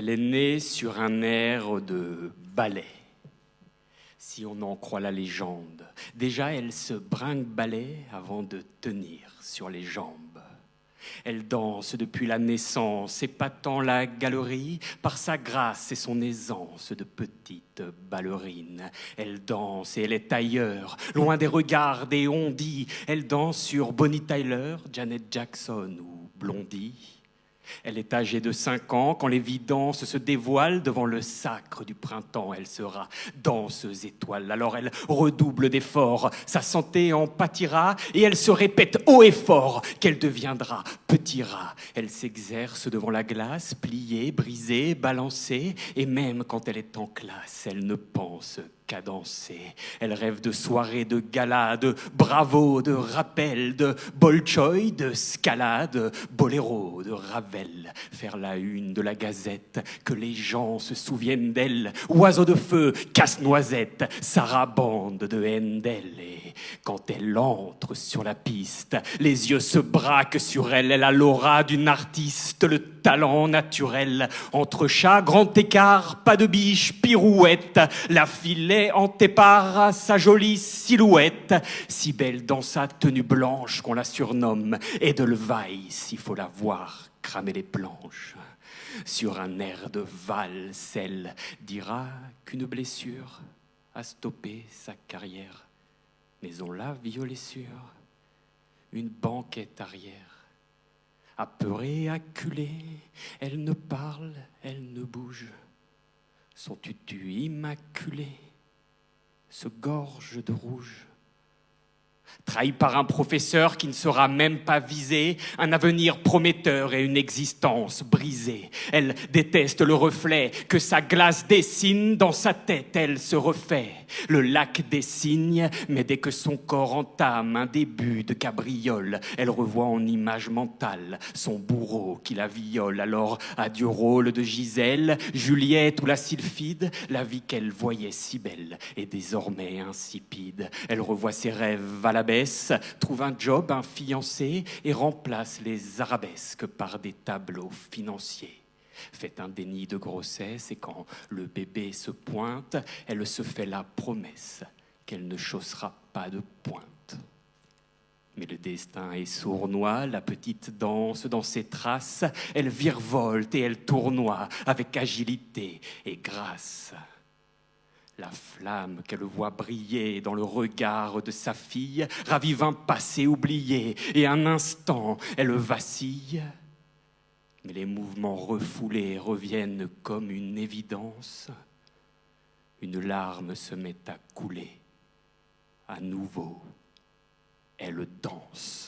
Elle est née sur un air de ballet, si on en croit la légende. Déjà, elle se brinque-ballet avant de tenir sur les jambes. Elle danse depuis la naissance, épatant la galerie par sa grâce et son aisance de petite ballerine. Elle danse et elle est ailleurs, loin des regards des on-dit. Elle danse sur Bonnie Tyler, Janet Jackson ou Blondie. Elle est âgée de 5 ans quand l'évidence se dévoile devant le sacre du printemps. Elle sera danseuse étoile, alors elle redouble d'efforts. Sa santé en pâtira et elle se répète haut et fort qu'elle deviendra petit rat. Elle s'exerce devant la glace, pliée, brisée, balancée. Et même quand elle est en classe, elle ne pense qu'à danser. Elle rêve de soirées, de galas, de bravo, de rappel, de Bolchoï, de Scala, de boléro, de Ravel. Faire la une de la Gazette, que les gens se souviennent d'elle. Oiseau de feu, casse-noisette, sarabande de Handel. Et quand elle entre sur la piste, les yeux se braquent sur elle. Elle a l'aura d'une artiste, le talent naturel. Entre chats, grand écart, pas de biche, pirouette. La filet antépare sa jolie silhouette, si belle dans sa tenue blanche qu'on la surnomme Edelweiss, il faut la voir cramer les planches. Sur un air de valse, elle dira qu'une blessure a stoppé sa carrière, mais on l'a violée sur une banquette arrière. Apeurée, acculée, elle ne parle, elle ne bouge. Son tutu immaculé se gorge de rouge. Trahi par un professeur qui ne sera même pas visé, un avenir prometteur et une existence brisée. Elle déteste le reflet que sa glace dessine, dans sa tête elle se refait. Le lac des cygnes, mais dès que son corps entame un début de cabriole, elle revoit en image mentale son bourreau qui la viole. Alors adieu rôle de Gisèle, Juliette ou la sylphide, la vie qu'elle voyait si belle est désormais insipide. Elle revoit ses rêves à la baisse, trouve un job, un fiancé et remplace les arabesques par des tableaux financiers. Fait un déni de grossesse et quand le bébé se pointe, elle se fait la promesse qu'elle ne chaussera pas de pointe. Mais le destin est sournois, la petite danse dans ses traces, elle virevolte et elle tournoie avec agilité et grâce. La flamme qu'elle voit briller dans le regard de sa fille ravive un passé oublié et un instant elle vacille. Mais les mouvements refoulés reviennent comme une évidence. Une larme se met à couler. À nouveau, elle danse.